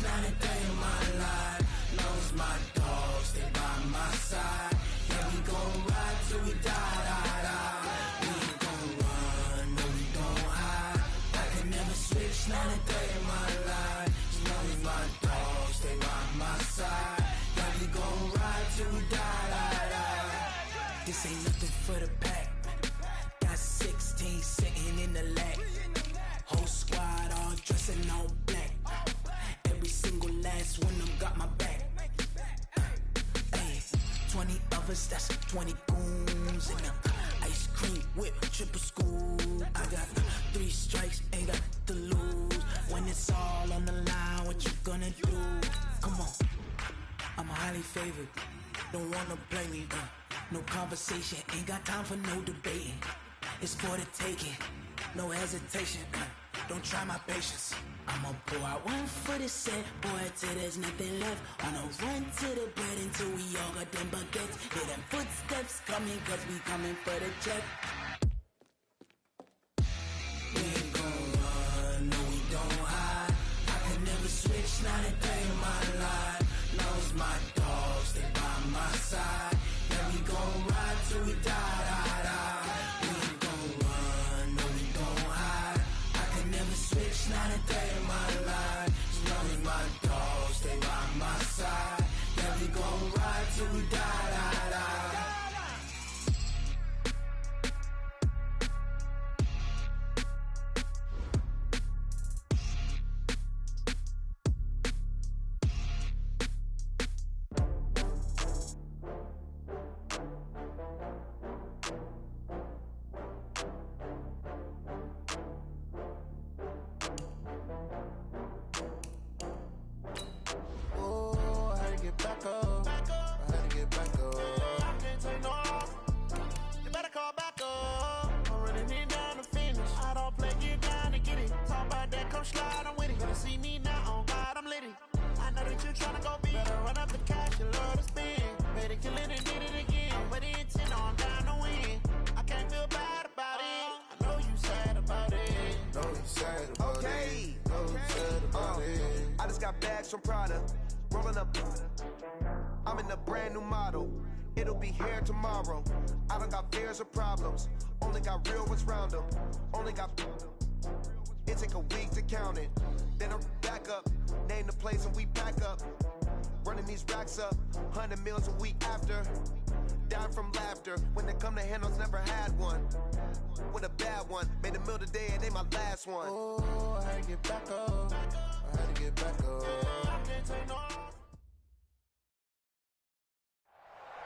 Not a day in my life. Knows my dogs, they by my side. Yeah, we gon' ride till we die, die, die. We ain't gon' run, no, we don't hide. I can never switch, not a day in my life. Knows my dogs, they by my side. Yeah, we gon' ride till we die, die, die. This ain't nothing for the pack. Got 16 sitting in the lap. Whole squad all dressed in all black. Every single last one of them got my back. Hey, 20 of us, that's 20 goons. And ice cream whip, triple scoop. I got 3 strikes, ain't got to lose. When it's all on the line, what you gonna do? Come on, I'm highly favored. Don't wanna play me, no conversation. Ain't got time for no debating. It's for the taking, no hesitation. Don't try my patience. I'ma pour out one for the set, boy, till there's nothing left. On a run to the bread until we all got them baguettes. Hear them footsteps coming, cause we coming for the check. We ain't gon' run, no, we don't hide. I can never switch, not a day in my life. Knows my dogs, they by my side. Yeah, we gon' ride till we die, die, die. We ain't gon' run, no, we don't hide. I can never switch, not a day in my life. Knows my dogs, they by my side. Yeah, we gon' ride till we die, die, die. From Prada, rolling up. I'm in a brand new model. It'll be here tomorrow. I don't got fears or problems. Only got real ones round them. Only got. It take a week to count it. Then I'm back up. Name the place and we pack up. Running these racks up. 100 meals a week after. Dying from laughter. When they come to handles, never had one. With a bad one. Made a meal today and they my last one. Oh, I had to get back up. I had to get back up.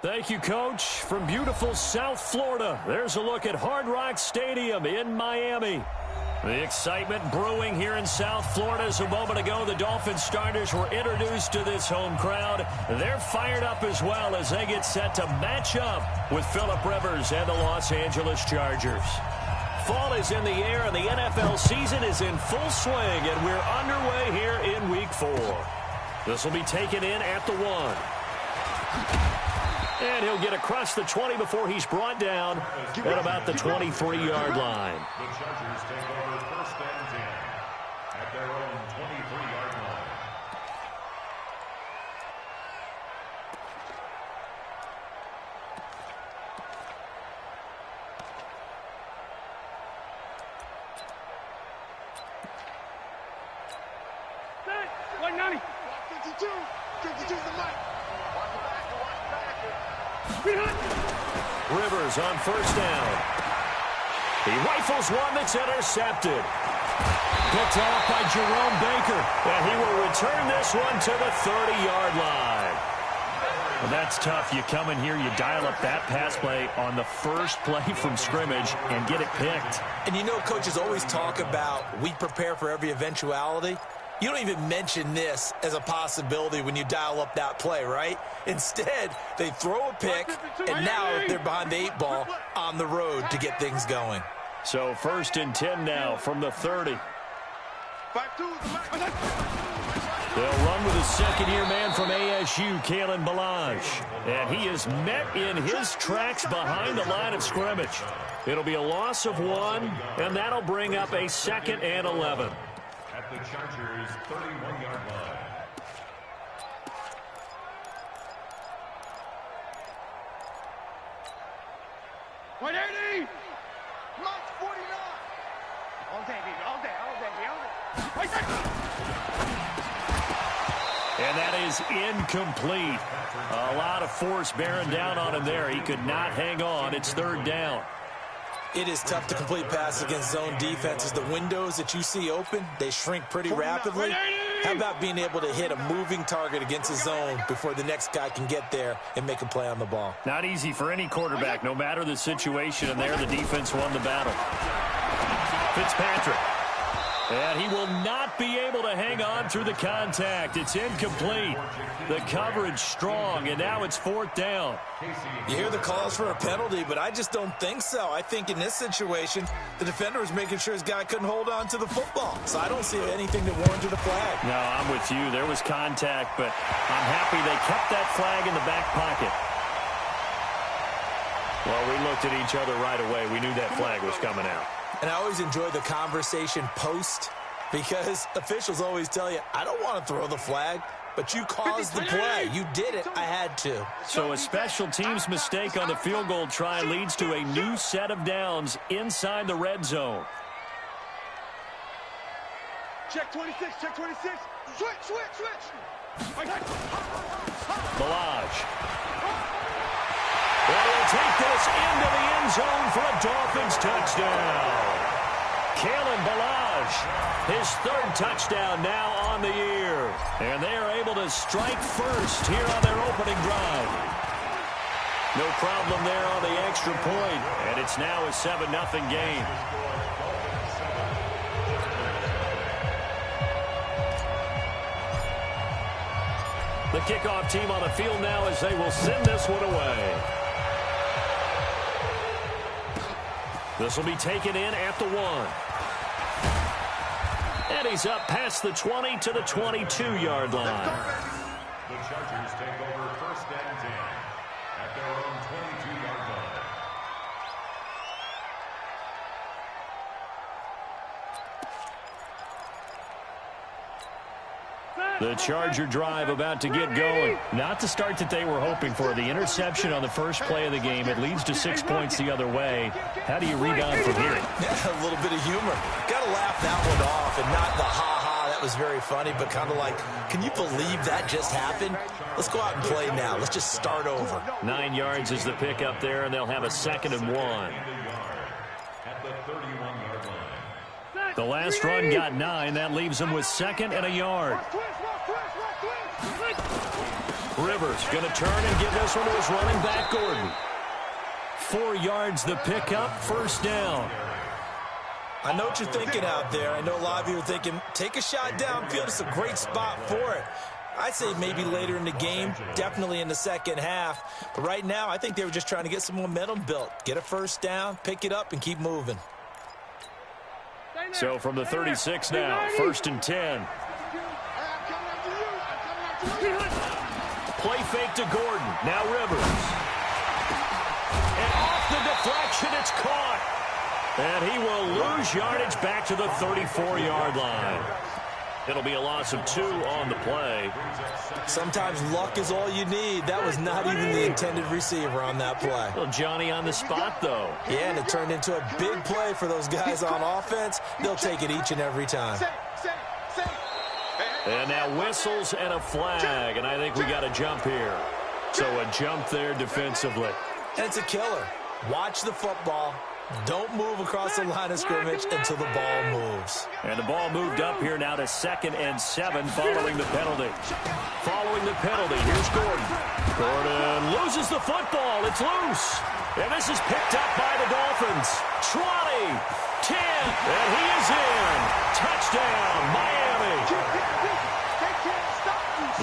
Thank you, Coach. From beautiful South Florida, there's a look at Hard Rock Stadium in Miami. The excitement brewing here in South Florida as a moment ago the Dolphins starters were introduced to this home crowd. They're fired up as well as they get set to match up with Phillip Rivers and the Los Angeles Chargers. Fall is in the air and the NFL season is in full swing, and we're underway here in Week 4. This will be taken in at the 1. And he'll get across the 20 before he's brought down at about the 23-yard line. The Chargers take over first and 10 at their own 23-yard line. Like 90. 52. 52 the mic. Rivers on first down. He rifles one that's intercepted. Picked off by Jerome Baker. And he will return this one to the 30-yard line. Well, that's tough. You come in here, you dial up that pass play on the first play from scrimmage and get it picked. And you know, coaches always talk about we prepare for every eventuality. You don't even mention this as a possibility when you dial up that play, right? Instead, they throw a pick, and now they're behind the 8 ball on the road to get things going. So 1st and 10 now from the 30. They'll run with a second-year man from ASU, Kalen Balazs. And he is met in his tracks behind the line of scrimmage. It'll be a loss of 1, and that'll bring up a 2nd and 11. At the Chargers' 31-yard line. What 80? Mike 49. All day, baby. All day. All day. All day. And that is incomplete. A lot of force bearing down on him there. He could not hang on. It's 3rd down. It is tough to complete passes against zone defenses. The windows that you see open, they shrink pretty rapidly. How about being able to hit a moving target against a zone before the next guy can get there and make a play on the ball? Not easy for any quarterback, no matter the situation, and there the defense won the battle. Fitzpatrick. And he will not be able to hang on through the contact. It's incomplete. The coverage strong, and now it's 4th down. You hear the calls for a penalty, but I just don't think so. I think in this situation, the defender was making sure his guy couldn't hold on to the football. So I don't see anything that warranted a flag. No, I'm with you. There was contact, but I'm happy they kept that flag in the back pocket. Well, we looked at each other right away. We knew that flag was coming out. And I always enjoy the conversation post because officials always tell you, I don't want to throw the flag, but you caused the play. You did it. I had to. So a special teams mistake on the field goal try leads to a new set of downs inside the red zone. Check 26. Check 26. Switch. Balazs. Well, he'll take this into the end zone for a Dolphins touchdown. Kalen Balazs, his 3rd touchdown now on the year. And they are able to strike first here on their opening drive. No problem there on the extra point, and it's now a 7-0 game. The kickoff team on the field now as they will send this one away. This will be taken in at the 1. And he's up past the 20 to the 22-yard line. The Chargers take over 1st and 10 at their own 22-yard line. The Charger drive about to get going. Not the start that they were hoping for. The interception on the first play of the game. It leads to 6 points the other way. How do you rebound from here? Yeah, a little bit of humor. Got to laugh that one off and not the ha-ha. That was very funny, but kind of like, can you believe that just happened? Let's go out and play now. Let's just start over. 9 yards is the pick up there, and they'll have a 2nd and 1. At the 31-yard line. The last run got 9. That leaves them with 2nd and a yard. Rivers going to turn and give this one to his running back, Gordon. 4 yards the pickup, 1st down. I know what you're thinking out there. I know a lot of you are thinking, take a shot downfield. It's a great spot for it. I'd say maybe later in the game, definitely in the second half. But right now, I think they were just trying to get some momentum built. Get a 1st down, pick it up, and keep moving. So from the 36 now, 1st and 10. Play fake to Gordon. Now Rivers. And off the deflection, it's caught. And he will lose yardage back to the 34-yard line. It'll be a loss of 2 on the play. Sometimes luck is all you need. That was not even the intended receiver on that play. Well, Johnny on the spot, though. Yeah, and it turned into a big play for those guys on offense. They'll take it each and every time. And now whistles and a flag, and I think we got a jump here. So a jump there defensively. And it's a killer. Watch the football. Don't move across the line of scrimmage until the ball moves. And the ball moved up here now to 2nd and 7 following the penalty. Following the penalty, here's Gordon. Gordon loses the football. It's loose. And this is picked up by the Dolphins. 20, 10, and he is in. Touchdown, Miami.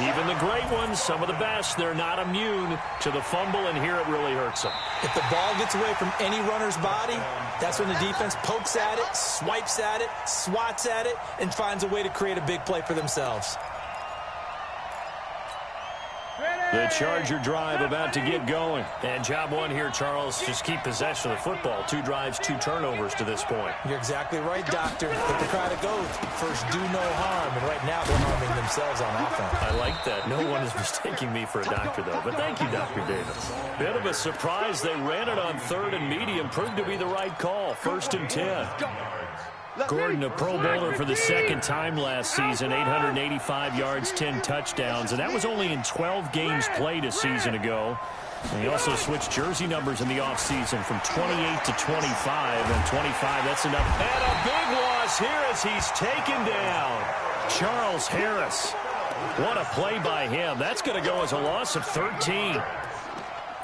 Even the great ones, some of the best, they're not immune to the fumble, and here it really hurts them. If the ball gets away from any runner's body, that's when the defense pokes at it, swipes at it, swats at it, and finds a way to create a big play for themselves. The Charger drive about to get going. And job one here, Charles, just keep possession of the football. 2 drives, 2 turnovers to this point. You're exactly right, Doctor. But the cry to go, first do no harm. And right now they're harming themselves on offense. I like that. No one is mistaking me for a doctor, though. But thank you, Dr. Davis. Bit of a surprise. They ran it on 3rd and medium. Proved to be the right call. 1st and 10. Gordon, a Pro Bowler for the 2nd time last season, 885 yards, 10 touchdowns, and that was only in 12 games played a season ago. And he also switched jersey numbers in the offseason from 28 to 25, and 25, that's enough. And a big loss here as he's taken down. Charles Harris. What a play by him. That's going to go as a loss of 13.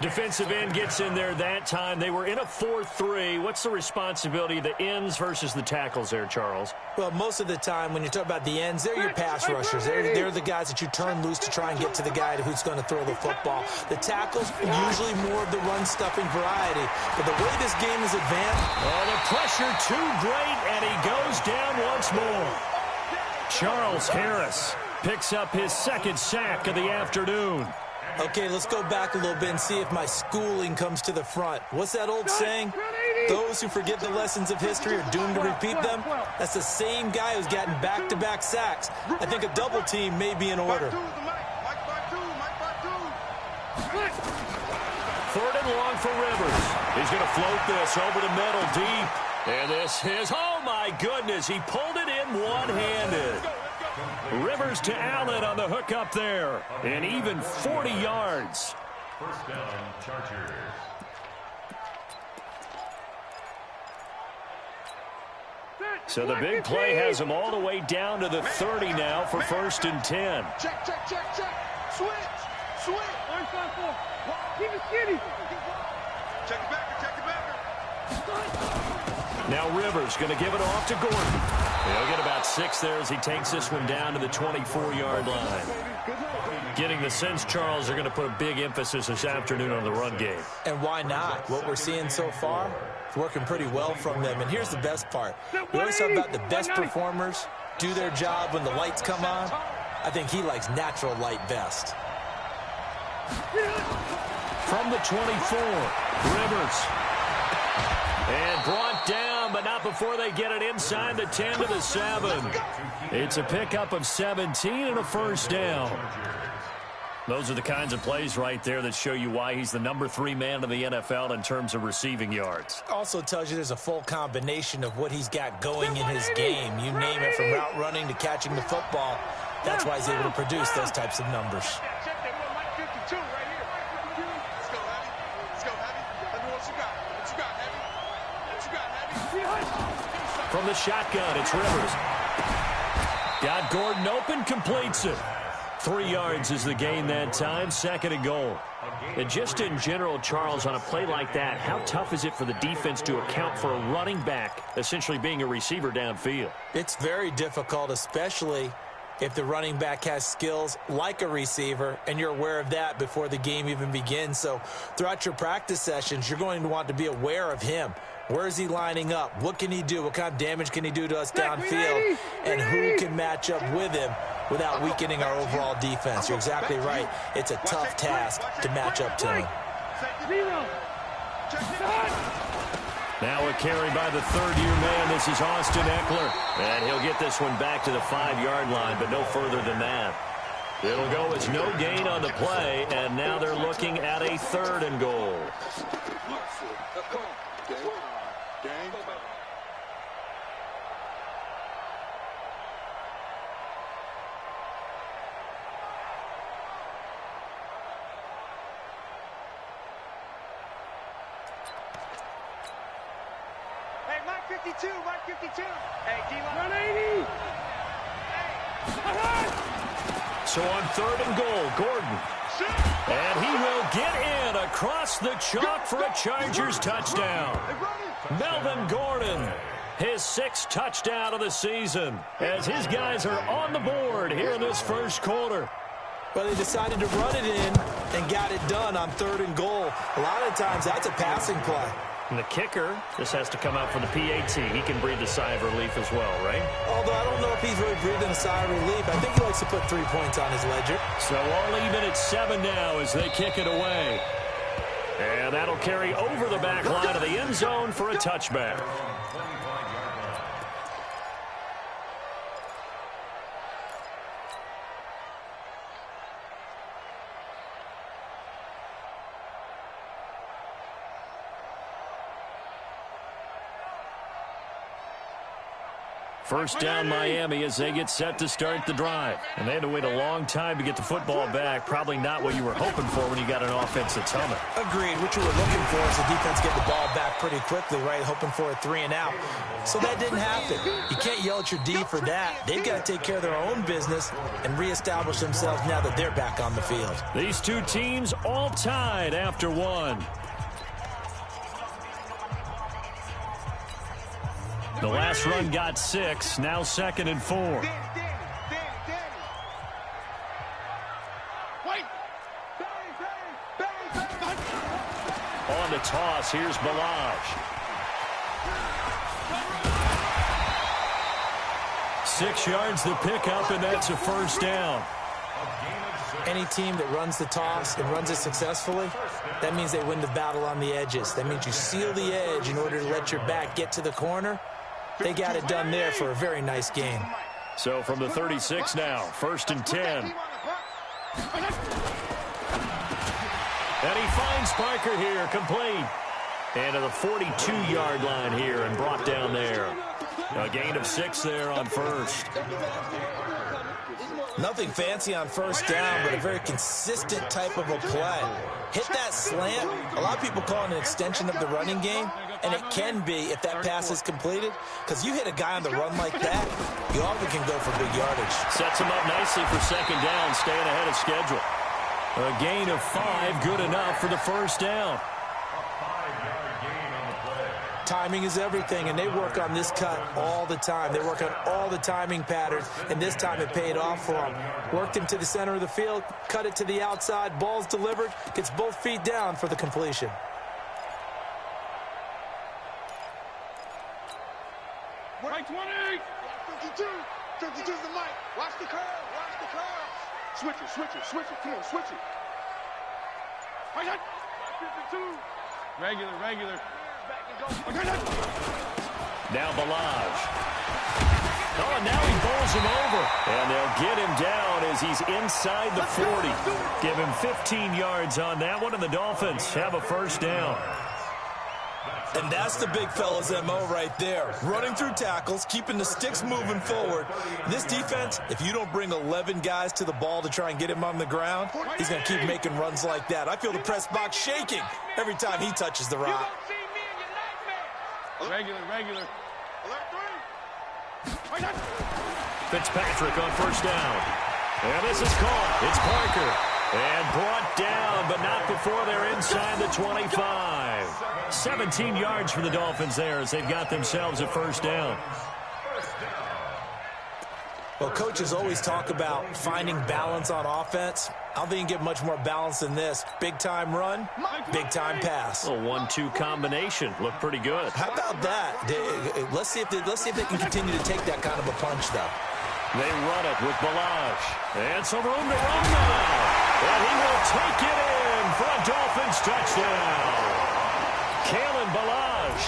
Defensive end gets in there that time. They were in a 4-3. What's the responsibility of the ends versus the tackles there, Charles? Well, most of the time when you talk about the ends, they're your pass rushers. They're the guys that you turn loose to try and get to the guy who's going to throw the football. The tackles, usually more of the run-stuffing variety. But the way this game is advanced... Oh, the pressure too great, and he goes down once more. Charles Harris picks up his 2nd sack of the afternoon. Okay, let's go back a little bit and see if my schooling comes to the front. What's that old saying? Those who forget the lessons of history are doomed to repeat them. That's the same guy who's gotten back-to-back sacks. I think a double team may be in order. 3rd and long for Rivers. He's going to float this over the middle deep. And this is, oh my goodness, he pulled it in one-handed. Rivers to Allen on the hook up there. And even 40 yards. 1st down, Chargers. So the big play has him all the way down to the 30 now for 1st and 10. Check. Switch. Keep it skinny. Check it back. Now Rivers going to give it off to Gordon. He'll get about 6 there as he takes this one down to the 24-yard line. Getting the sense, Charles, are going to put a big emphasis this afternoon on the run game. And why not? What we're seeing so far, it's working pretty well from them. And here's the best part. We always talk about the best performers do their job when the lights come on. I think he likes natural light best. From the 24, Rivers. And brought down, but not before they get it inside the 10 to the 7. It's a pickup of 17 and a 1st down. Those are the kinds of plays right there that show you why he's the number 3 man in the NFL in terms of receiving yards. Also tells you there's a full combination of what he's got going in his game. You name it, from route running to catching the football. That's why he's able to produce those types of numbers. From the shotgun, it's Rivers. Got Gordon open, completes it. 3 yards is the gain that time, 2nd and goal. And just in general, Charles, on a play like that, how tough is it for the defense to account for a running back essentially being a receiver downfield? It's very difficult, especially if the running back has skills like a receiver, and you're aware of that before the game even begins. So throughout your practice sessions, you're going to want to be aware of him. Where is he lining up? What can he do? What kind of damage can he do to us downfield? And who can match up with him without weakening our overall defense? You're exactly right. It's a tough task to match up to him. Now a carry by the 3rd-year man. This is Austin Eckler. And he'll get this one back to the 5-yard line, but no further than that. It'll go as no gain on the play, and now they're looking at a 3rd and goal. Mark 52. Hey, D-line. 180. So on 3rd and goal, Gordon. And he will get in across the chalk for a Chargers touchdown. Melvin Gordon his 6th touchdown of the season, as his guys are on the board here in this first quarter. Well, they decided to run it in and got it done on 3rd and goal. A lot of times that's a passing play. And the kicker just has to come out for the PAT. He can breathe a sigh of relief as well, right? Although I don't know if he's really breathing a sigh of relief. I think he likes to put 3 points on his ledger. So all even at 7 now as they kick it away. And that'll carry over the back line of the end zone for a touchback. First down Miami as they get set to start the drive. And they had to wait a long time to get the football back. Probably not what you were hoping for when you got an offense that's humming. Agreed. What you were looking for is the defense get the ball back pretty quickly, right? Hoping for a 3 and out. So that didn't happen. You can't yell at your D for that. They've got to take care of their own business and reestablish themselves now that they're back on the field. These two teams all tied after 1. The last run got 6, now 2nd and 4. On the toss, here's Balaj. 6 yards the pickup, and that's a first down. Any team that runs the toss and runs it successfully, that means they win the battle on the edges. That means you seal the edge in order to let your back get to the corner. They got it done there for a very nice game. So from the 36 now, 1st and 10. And he finds Parker here, complete. And to the 42-yard line here and brought down there. A gain of 6 there on first. Nothing fancy on first down, but a very consistent type of a play. Hit that slant. A lot of people call it an extension of the running game, and it can be if that pass is completed, because you hit a guy on the run like that, you often can go for big yardage. Sets him up nicely for 2nd down, staying ahead of schedule. A gain of 5, good enough for the first down. Timing is everything, and they work on this cut all the time. They work on all the timing patterns, and this time it paid off for them. Worked him to the center of the field, cut it to the outside, ball's delivered, gets both feet down for the completion. Right 20! 52! 52's the mic. Watch the curve. Watch the curve. Switch it, switch it, switch it. Come on, switch it. Right side. 52. Regular. Now Balaj. Oh, now he bowls him over. And they'll get him down as he's inside the 40. Give him 15 yards on that one, and the Dolphins have a first down. And that's the big fella's MO right there. Running through tackles, keeping the sticks moving forward. This defense, if you don't bring 11 guys to the ball to try and get him on the ground, he's going to keep making runs like that. I feel the press box shaking every time he touches the rock. Regular. Fitzpatrick on first down. And this is caught. It's Parker. And brought down, but not before they're inside the 25. 17 yards for the Dolphins there as they've got themselves a first down. Well, coaches always talk about finding balance on offense. I don't think you can get much more balance than this. Big-time run, big-time pass. A 1-2 combination. Looked pretty good. How about that? Let's see if they can continue to take that kind of a punch, though. They run it with Balaj. And some room to run now. And he will take it in for a Dolphins touchdown. Kalen Balaj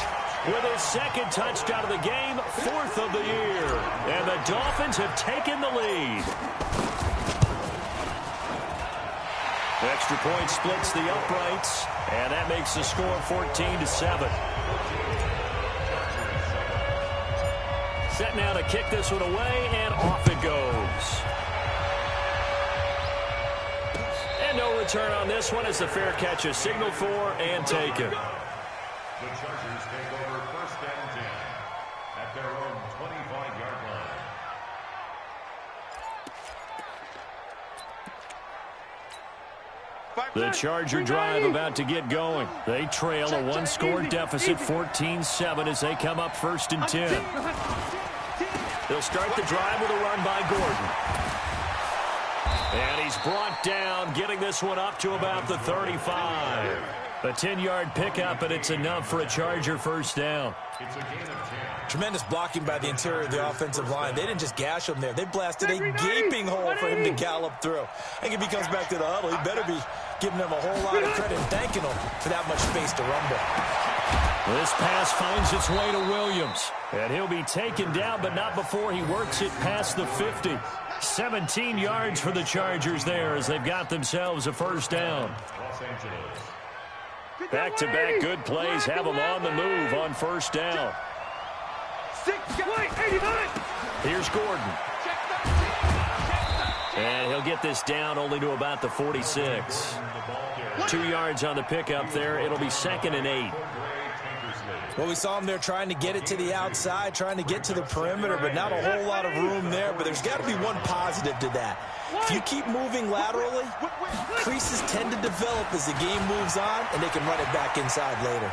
with his 2nd touchdown of the game, 4th of the year. And the Dolphins have taken the lead. Extra point splits the uprights, and that makes the score 14-7. Set now to kick this one away, and off it goes. And no return on this one as the fair catch is signaled for and taken. The Chargers take over 1st and 10 at their own 25-yard line. The Charger drive about to get going. They trail a one-score deficit, 14-7, as they come up 1st and 10. They'll start the drive with a run by Gordon. And he's brought down, getting this one up to about the 35. A 10-yard pickup, and it's enough for a Charger first down. Tremendous blocking by the interior of the offensive line. They didn't just gash him there. They blasted a gaping hole for him to gallop through. I think if he comes back to the huddle, he better be giving them a whole lot of credit and thanking them for that much space to rumble. This pass finds its way to Williams. And he'll be taken down, but not before he works it past the 50. 17 yards for the Chargers there as they've got themselves a first down. Back-to-back good plays have them on the move on first down. Here's Gordon. And he'll get this down only to about the 46. 2 yards on the pickup there. It'll be 2nd and 8. Well, we saw him there trying to get it to the outside, trying to get to the perimeter, but not a whole lot of room there. But there's got to be one positive to that. If you keep moving laterally, creases tend to develop as the game moves on, and they can run it back inside later.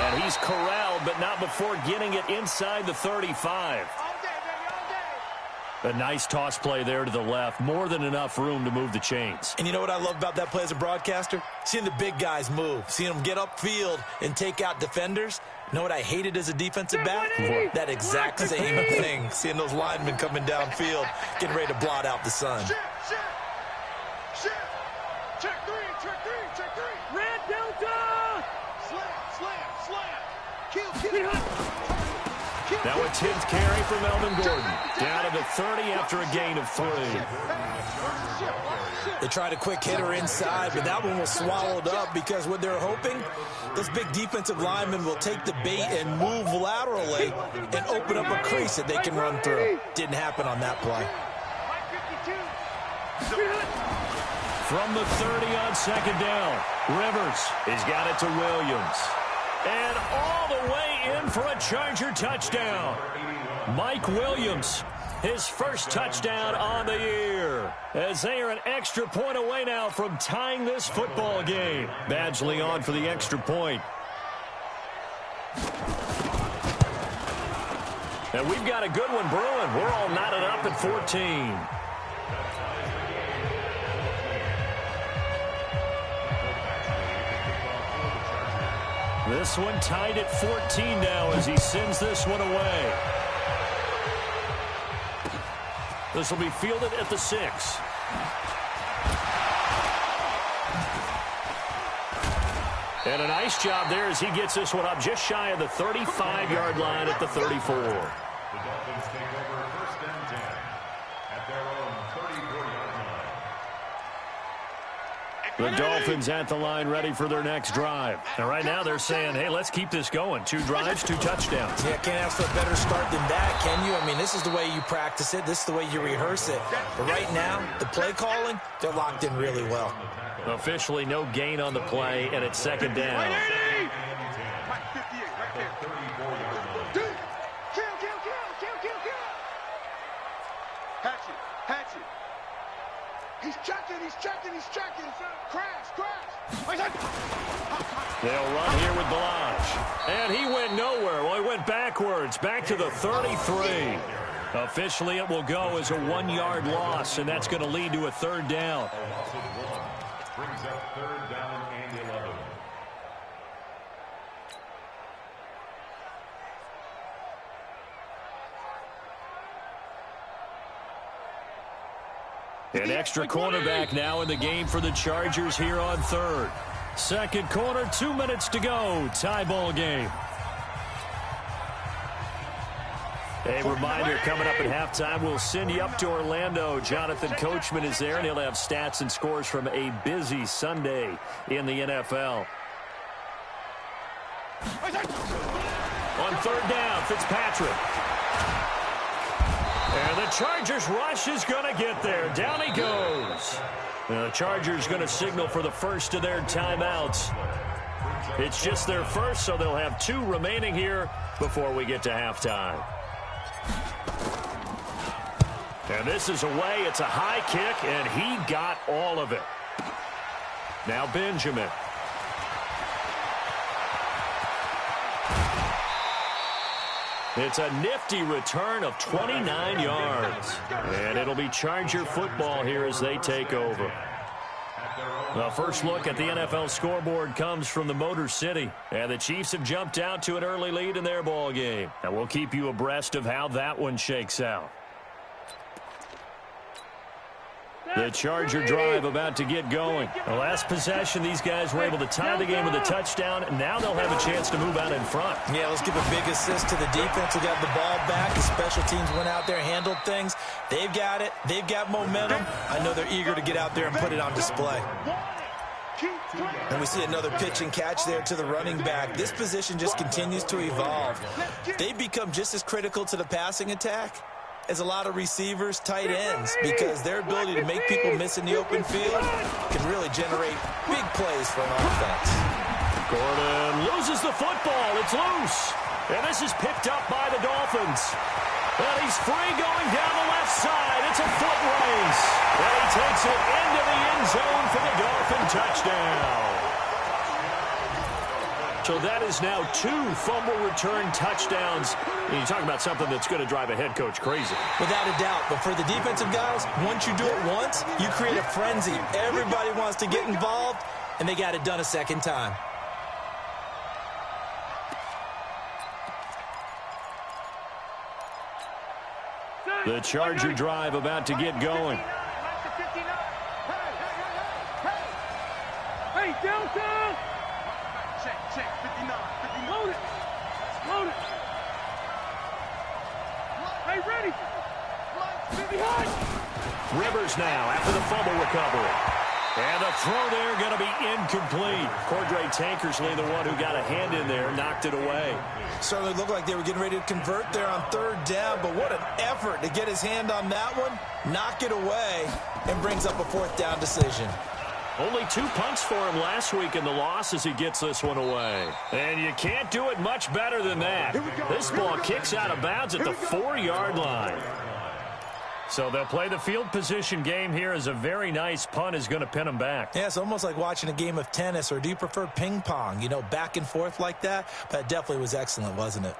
And he's corralled, but not before getting it inside the 35. A nice toss play there to the left. More than enough room to move the chains. And you know what I love about that play as a broadcaster? Seeing the big guys move. Seeing them get upfield and take out defenders. You know what I hated as a defensive back? That exact same thing. Seeing those linemen coming downfield, getting ready to blot out the sun. Check three. Red Delta! Slam. Kill. Now a 10th carry for Melvin Gordon. Down to the 30 after a gain of 3. They tried a quick hitter inside, but that one was swallowed up because what they're hoping, this big defensive lineman will take the bait and move laterally and open up a crease that they can run through. Didn't happen on that play. From the 30 on 2nd down, Rivers has got it to Williams. And all the way in for a Charger touchdown. Mike Williams, his first touchdown on the year. As they are an extra point away now from tying this football game. Badgley on for the extra point. And we've got a good one brewing. We're all knotted up at 14. This one tied at 14 now as he sends this one away. This will be fielded at the 6. And a nice job there as he gets this one up just shy of the 35-yard line at the 34. The Dolphins take over 1st and 10 at their own 34-yard line. The Dolphins at the line ready for their next drive. And right now they're saying, hey, let's keep this going. 2 drives, 2 touchdowns. Yeah, can't ask for a better start than that, can you? I mean, this is the way you practice it. This is the way you rehearse it. But right now, the play calling, they're locked in really well. Officially no gain on the play, and it's 2nd down. Hatchet. He's checking. Crash. They'll run here with Blanche. And he went nowhere. Well, he went backwards, back to the 33. Officially, it will go as a 1-yard loss, and that's going to lead to a 3rd down. Brings up 3rd down and 11. An extra cornerback now in the game for the Chargers here on 3rd. 2nd quarter, 2 minutes to go. Tie ball game. A reminder coming up at halftime, we'll send you up to Orlando. Jonathan Coachman is there, and he'll have stats and scores from a busy Sunday in the NFL. On 3rd down, Fitzpatrick. And the Chargers rush is going to get there. Down he goes. The Chargers going to signal for the first of their timeouts. It's just their first, so they'll have 2 remaining here before we get to halftime. And this is away. It's a high kick, and he got all of it. Now Benjamin. It's a nifty return of 29 yards. And it'll be Charger football here as they take over. The first look at the NFL scoreboard comes from the Motor City. And the Chiefs have jumped out to an early lead in their ball game. And we'll keep you abreast of how that one shakes out. The Charger drive about to get going. The last possession, these guys were able to tie the game with a touchdown, and now they'll have a chance to move out in front. Yeah, let's give a big assist to the defense who got the ball back. The special teams went out there, handled things. They've got it. They've got momentum. I know they're eager to get out there and put it on display. And we see another pitch and catch there to the running back. This position just continues to evolve. They've become just as critical to the passing attack as a lot of receivers, tight ends, because their ability to make people miss in the open field can really generate big plays for an offense. Gordon loses the football. It's loose. And this is picked up by the Dolphins. And he's free going down the left side. It's a foot race. And he takes it into the end zone for the Dolphin touchdown. So that is now 2 fumble return touchdowns. And you talk about something that's going to drive a head coach crazy. Without a doubt. But for the defensive guys, once you do it once, you create a frenzy. Everybody wants to get involved, and they got it done a second time. The Charger drive about to get going. Hey, downtown! Check, 59. Load it. Load it. Hey, ready. Behind. Rivers now after the fumble recovery. And the throw there going to be incomplete. Cordray Tankersley, the one who got a hand in there, knocked it away. Certainly looked like they were getting ready to convert there on 3rd down, but what an effort to get his hand on that one, knock it away, and brings up a 4th down decision. Only 2 punts for him last week in the loss as he gets this one away. And you can't do it much better than that. This ball kicks out of bounds at the 4-yard line. So they'll play the field position game here as a very nice punt is going to pin them back. Yeah, it's almost like watching a game of tennis, or do you prefer ping pong? You know, back and forth like that? That definitely was excellent, wasn't it?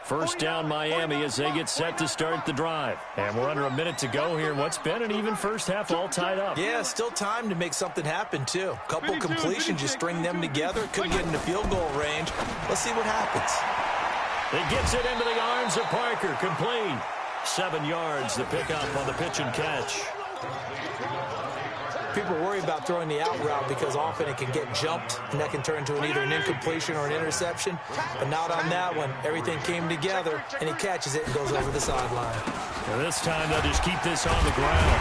First down Miami as they get set to start the drive. And we're under a minute to go here in what's been an even first half all tied up. Yeah, still time to make something happen, too. Couple completions, you string them together. Couldn't get into field goal range. Let's see what happens. It gets it into the arms of Parker. Complete. 7 yards, the pickup on the pitch and catch. People worry about throwing the out route because often it can get jumped, and that can turn into either an incompletion or an interception. But not on that one. Everything came together, and he catches it and goes over the sideline. And this time they'll just keep this on the ground.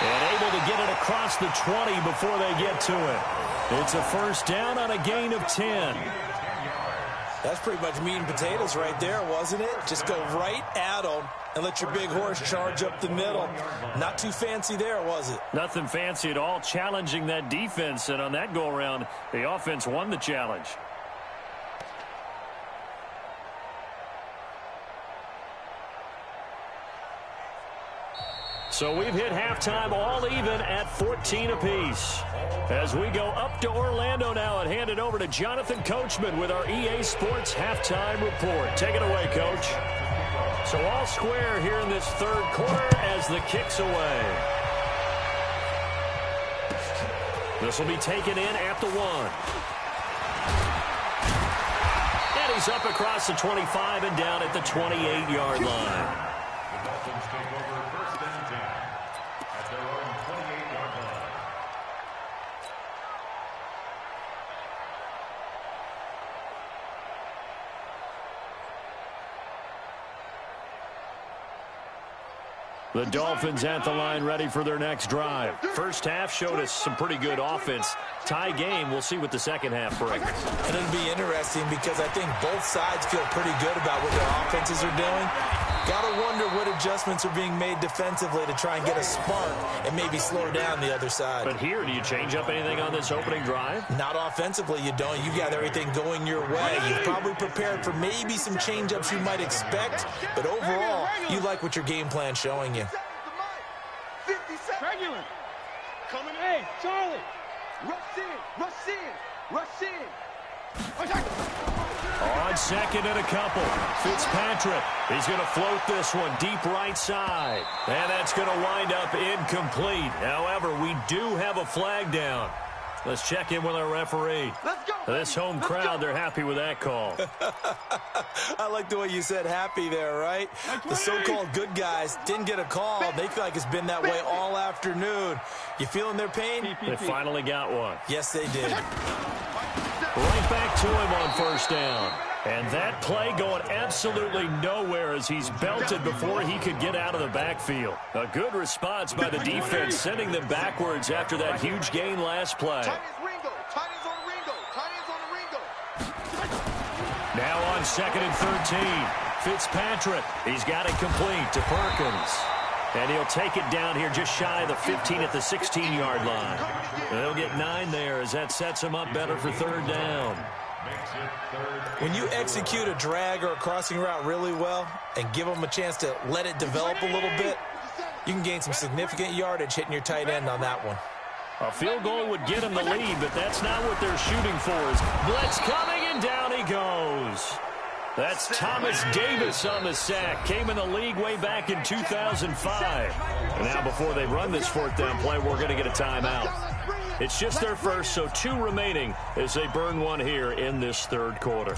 And able to get it across the 20 before they get to it. It's a first down on a gain of 10. That's pretty much meat and potatoes right there, wasn't it? Just go right at them and let your big horse charge up the middle. Not too fancy there, was it? Nothing fancy at all, challenging that defense. And on that go-around, the offense won the challenge. So we've hit halftime all even at 14 apiece. As we go up to Orlando now and hand it over to Jonathan Coachman with our EA Sports Halftime Report. Take it away, Coach. So all square here in this 3rd quarter as the kick's away. This will be taken in at the 1. And he's up across the 25 and down at the 28-yard line. The Dolphins take over 1st and 10 at their own 28-yard line. The Dolphins at the line ready for their next drive. First half showed us some pretty good offense. Tie game, we'll see what the second half brings. And it'll be interesting because I think both sides feel pretty good about what their offenses are doing. Gotta wonder what adjustments are being made defensively to try and get a spark and maybe slow down the other side. But here, do you change up anything on this opening drive? Not offensively, you don't. You got everything going your way. You've probably prepared for maybe some change-ups you might expect, but overall, you like what your game plan's showing you. Regular. Coming in. Hey, Charlie. Rush in. Rush in. Rush in. On second and a couple. Fitzpatrick. He's going to float this one deep right side. And that's going to wind up incomplete. However, we do have a flag down. Let's check in with our referee. Let's go. This home crowd, they're happy with that call. I like the way you said happy there, right? The so-called good guys didn't get a call. They feel like it's been that way all afternoon. You feeling their pain? They finally got one. Yes, they did. Right back to him on first down. And that play going absolutely nowhere as he's belted before he could get out of the backfield. A good response by the defense, sending them backwards after that huge gain last play. Now on second and 13, Fitzpatrick. He's got it complete to Perkins. And he'll take it down here just shy of the 15 at the 16-yard line. They'll get 9 there as that sets him up better for third down. When you execute a drag or a crossing route really well and give them a chance to let it develop a little bit, you can gain some significant yardage hitting your tight end on that one. A field goal would get him the lead, but that's not what they're shooting for. Blitz coming, and down he goes. That's Thomas Davis on the sack. Came in the league way back in 2005. And now before they run this fourth down play, we're going to get a timeout. It's just their first, so 2 remaining as they burn one here in this third quarter.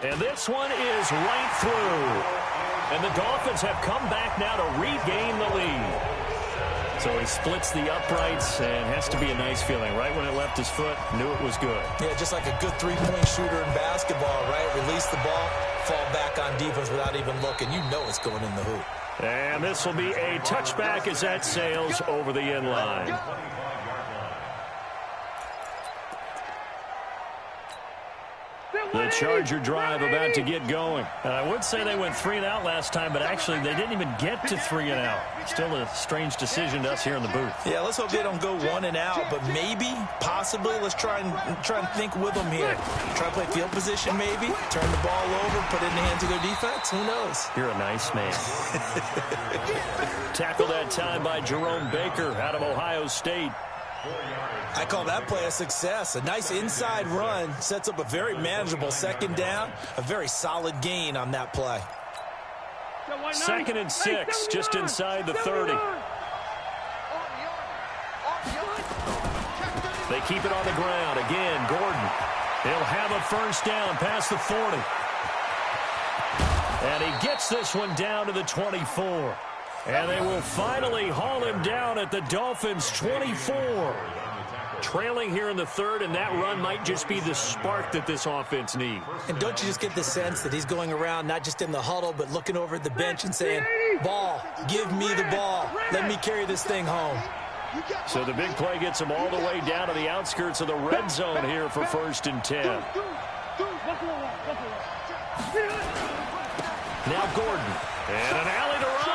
And this one is right through. And the Dolphins have come back now to regain the lead. So he splits the uprights, and has to be a nice feeling. Right when it left his foot, knew it was good. Yeah, just like a good three-point shooter in basketball, right? Release the ball, fall back on defense without even looking. You know it's going in the hoop. And this will be a touchback as that sails over the end line. The Charger drive about to get going. I would say they went 3 and out last time, but actually they didn't even get to 3 and out. Still a strange decision to us here in the booth. Yeah, let's hope they don't go 1 and out, but maybe, possibly, let's try and think with them here. Try to play field position maybe, turn the ball over, put it in the hands of their defense. Who knows? You're a nice man. Tackled that time by Jerome Baker out of Ohio State. I call that play a success. A nice inside run sets up a very manageable second down, a very solid gain on that play. 2nd and 6, just inside the 30. They keep it on the ground. Again, Gordon. He'll have a first down past the 40. And he gets this one down to the 24. And they will finally haul him down at the Dolphins' 24. Trailing here in the third, and that run might just be the spark that this offense needs. And don't you just get the sense that he's going around not just in the huddle, but looking over at the bench and saying, ball, give me the ball. Let me carry this thing home. So the big play gets him all the way down to the outskirts of the red zone here for 1st and 10. Now Gordon, and an alley to run.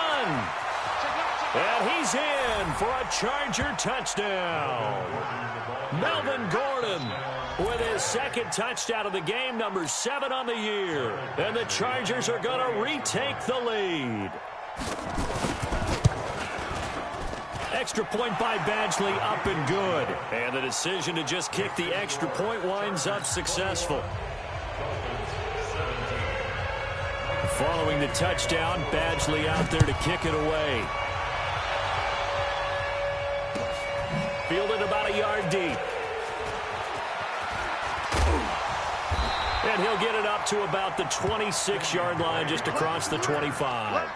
And he's in for a Charger touchdown. Melvin Gordon with his 2nd touchdown of the game, number 7 on the year. And the Chargers are going to retake the lead. Extra point by Badgley, up and good. And the decision to just kick the extra point winds up successful. Following the touchdown, Badgley out there to kick it away. Fielded about a yard deep. And he'll get it up to about the 26-yard line, just across the 25.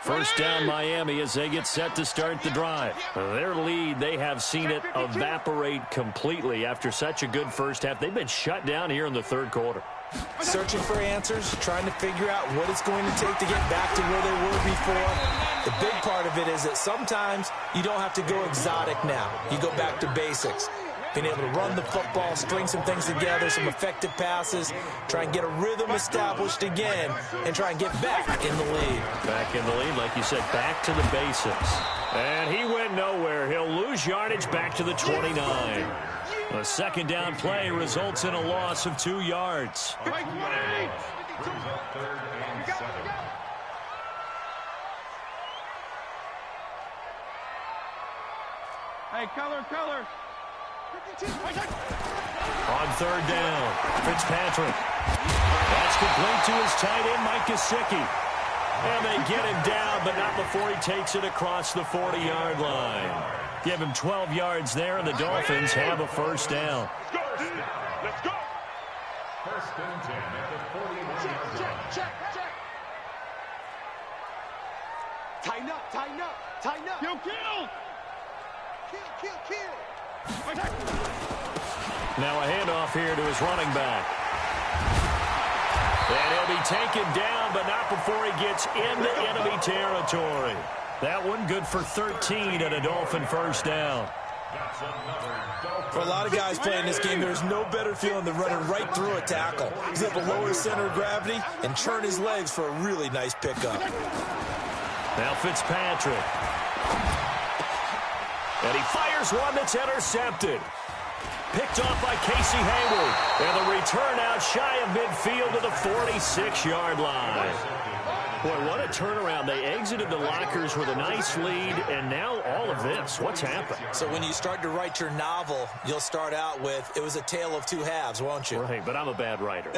First down Miami as they get set to start the drive. Their lead, they have seen it evaporate completely after such a good first half. They've been shut down here in the third quarter. Searching for answers, trying to figure out what it's going to take to get back to where they were before. The big part of it is that sometimes you don't have to go exotic now. You go back to basics. Being able to run the football, string some things together, some effective passes, try and get a rhythm established again, and try and get back in the lead. Back in the lead, like you said, back to the basics. And he went nowhere. He'll lose yardage back to the 29. A second down play results in a loss of 2 yards. Brings up 3rd and 7. Hey, color. On 3rd down, Fitzpatrick. That's complete to his tight end, Mike Gesicki. And they get him down, but not before he takes it across the 40-yard line. Give him 12 yards there, and the Dolphins have a first down. Let's go. 1st and 10 at the 41-yard line. Check. Tighten up. Kill. Now a handoff here to his running back. And he'll be taken down, but not before he gets into enemy territory. That one good for 13 and a Dolphin first down. For a lot of guys playing this game, there's no better feeling than running right through a tackle. He's able to lower his center of gravity and turn his legs for a really nice pickup. Now Fitzpatrick. And he fires one that's intercepted. Picked off by Casey Hayward. And the return out shy of midfield to the 46-yard line. Boy, what a turnaround. They exited the lockers with a nice lead, and now all of this. What's happened? So when you start to write your novel, you'll start out with, it was a tale of 2 halves, won't you? Right, but I'm a bad writer.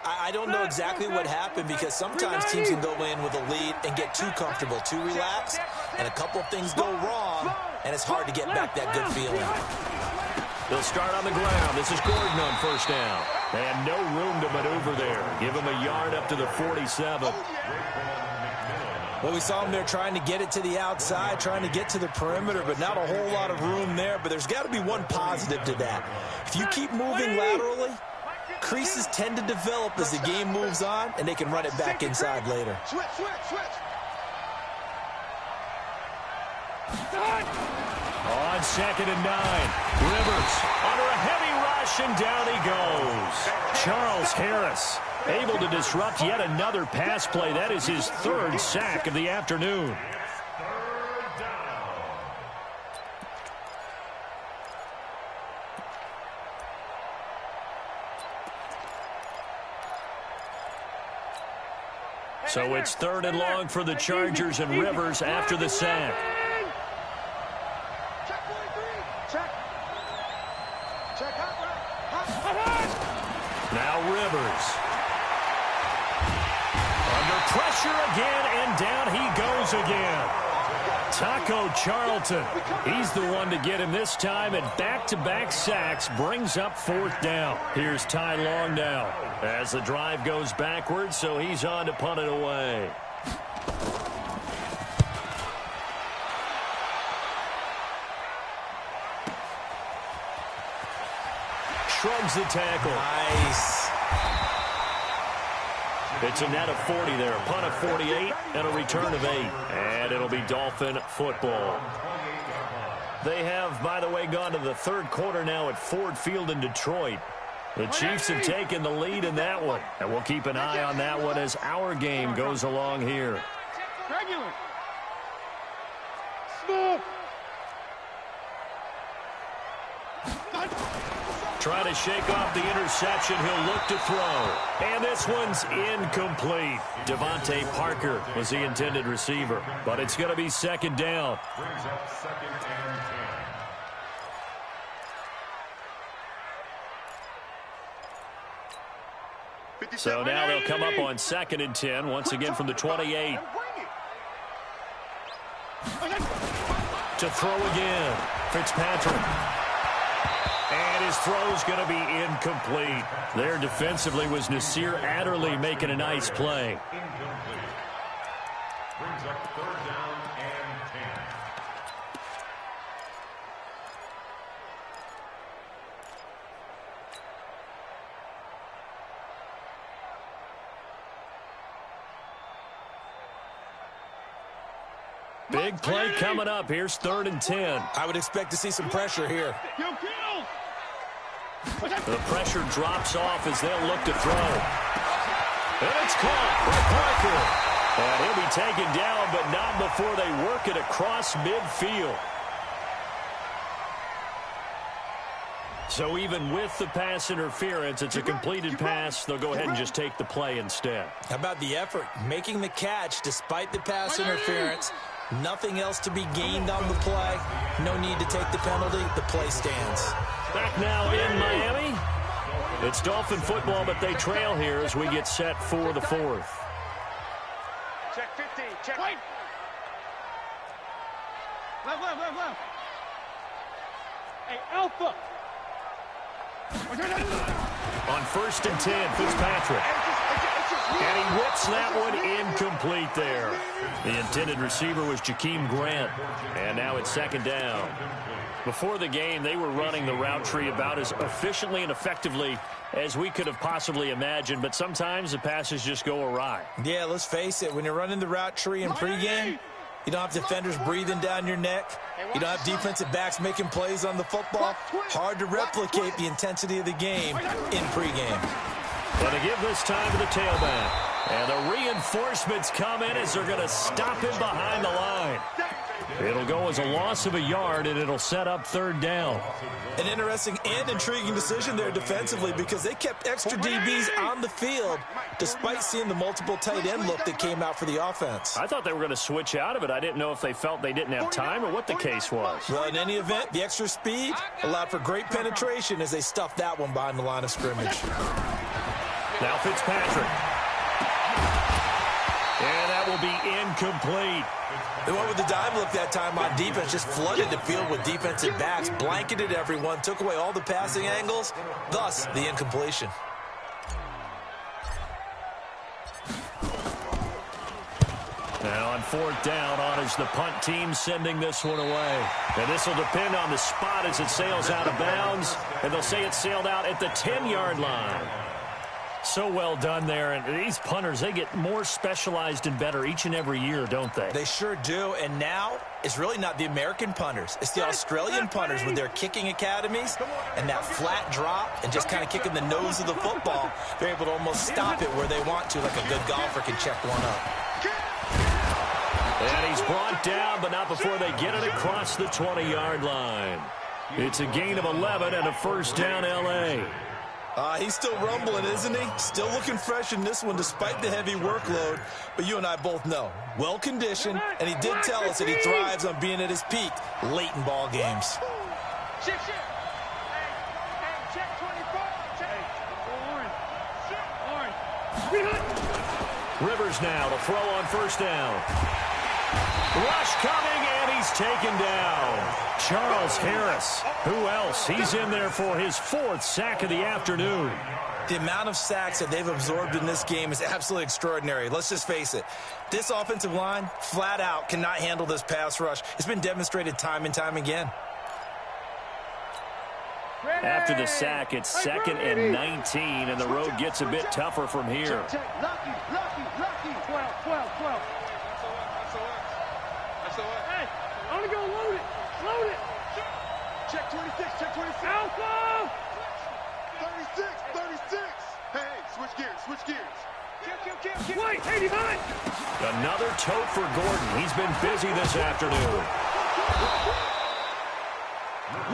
I don't know exactly what happened, because sometimes teams can go in with a lead and get too comfortable, too relaxed, and a couple of things go wrong, and it's hard to get back that good feeling. They'll start on the ground. This is Gordon on first down. And no room to maneuver there. Give him a yard up to the 47. Well, we saw him there trying to get it to the outside, trying to get to the perimeter, but not a whole lot of room there. But there's got to be one positive to that. If you keep moving laterally, creases tend to develop as the game moves on, and they can run it back inside later. Switch. On 2nd and 9, Rivers under a heavy rush, and down he goes. Charles Harris able to disrupt yet another pass play. That is his 3rd sack of the afternoon. 3rd down. So it's 3rd and long for the Chargers, and Rivers after the sack. Now Rivers. Under pressure again, and down he goes again. Taco Charlton, he's the one to get him this time, and back-to-back sacks brings up 4th down. Here's Ty Long now as the drive goes backwards, so he's on to punt it away. Shrugs the tackle. Nice. It's a net of 40 there, a punt of 48, and a return of 8. And it'll be Dolphin football. They have, by the way, gone to the 3rd quarter now at Ford Field in Detroit. The Chiefs have taken the lead in that one, and we'll keep an eye on that one as our game goes along here. Regular. Trying to shake off the interception. He'll look to throw. And this one's incomplete. Devontae Parker was the intended receiver. But it's going to be 2nd down. Brings up 2nd and 10. So now they'll come up on 2nd and 10, once again from the 28. To throw again. Fitzpatrick. And his throw's going to be incomplete. There defensively was Nasir Adderley making a nice play. Incomplete. Brings up 3rd down and 10. Big play coming up. Here's 3rd and 10. I would expect to see some pressure here. The pressure drops off as they'll look to throw. And it's caught by Parker. And he'll be taken down, but not before they work it across midfield. So even with the pass interference, it's a completed pass. They'll go ahead and just take the play instead. How about the effort? Making the catch despite the pass interference. Nothing else to be gained on the play. No need to take the penalty. The play stands. Back now in Miami. It's Dolphin football, but they trail here as we get set for the 4th. Check 50. Check. Wait. Left. Hey, Alpha. On 1st and 10, Fitzpatrick. And he whips that one incomplete there. The intended receiver was Jakeem Grant. And now it's 2nd down. Before the game, they were running the route tree about as efficiently and effectively as we could have possibly imagined. But sometimes the passes just go awry. Yeah, let's face it. When you're running the route tree in pregame, you don't have defenders breathing down your neck. You don't have defensive backs making plays on the football. Hard to replicate the intensity of the game in pregame. But they give this time to the tailback. And the reinforcements come in as they're going to stop him behind the line. It'll go as a loss of a yard, and it'll set up 3rd down. An interesting and intriguing decision there defensively because they kept extra DBs on the field despite seeing the multiple tight end look that came out for the offense. I thought they were going to switch out of it. I didn't know if they felt they didn't have time or what the case was. Well, in any event, the extra speed allowed for great penetration as they stuffed that one behind the line of scrimmage. Now Fitzpatrick. And that will be incomplete. They went with the dime look that time on defense, just flooded the field with defensive backs, blanketed everyone, took away all the passing angles, thus the incompletion. Now on 4th down, on is the punt team sending this one away. And this will depend on the spot as it sails out of bounds. And they'll say it sailed out at the 10-yard line. So well done there. And these punters, they get more specialized and better each and every year, don't they? They sure do. And now it's really not the American punters. It's the Australian punters with their kicking academies and that flat drop and just kind of kicking the nose of the football. They're able to almost stop it where they want to, like a good golfer can check one up. And he's brought down, but not before they get it across the 20-yard line. It's a gain of 11 and a 1st down L.A. He's still rumbling, isn't he? Still looking fresh in this one despite the heavy workload. But you and I both know, well-conditioned, and he did tell us that he thrives on being at his peak late in ball games. Check. Hey, check 24. Check. Orange. Rivers now to throw on 1st down. Rush coming, and he's taken down. Charles Harris. Who else? He's in there for his 4th sack of the afternoon. The amount of sacks that they've absorbed in this game is absolutely extraordinary. Let's just face it. This offensive line, flat out, cannot handle this pass rush. It's been demonstrated time and time again. After the sack, it's 2nd and 19, and the road gets a bit tougher from here. Lucky. 12. Hey, only go load it. Check 26. Alpha! 36. Hey, switch gears. Kill. Wait, 89. Another tote for Gordon. He's been busy this afternoon.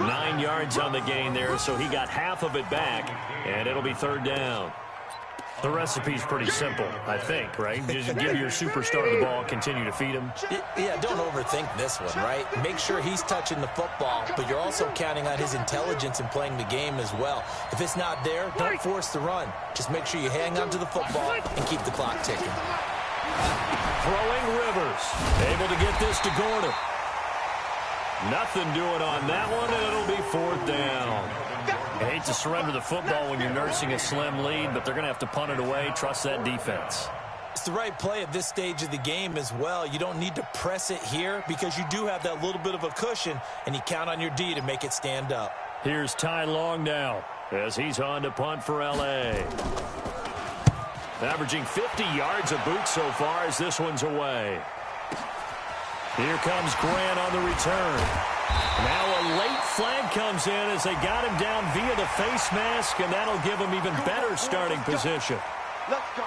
9 yards on the gain there, so he got half of it back, and it'll be 3rd down. The recipe's pretty simple, I think, right? Just give your superstar the ball, continue to feed him. Yeah, don't overthink this one, right? Make sure he's touching the football, but you're also counting on his intelligence in playing the game as well. If it's not there, don't force the run. Just make sure you hang on to the football and keep the clock ticking. Throwing Rivers. Able to get this to Gordon. Nothing doing on that one, and it'll be 4th down. You hate to surrender the football when you're nursing a slim lead, but they're going to have to punt it away. Trust that defense. It's the right play at this stage of the game as well. You don't need to press it here because you do have that little bit of a cushion, and you count on your D to make it stand up. Here's Ty Long now as he's on to punt for L.A. Averaging 50 yards a boot so far as this one's away. Here comes Grant on the return. Now a late flag comes in as they got him down via the face mask, and that'll give him even better starting position. Let's go.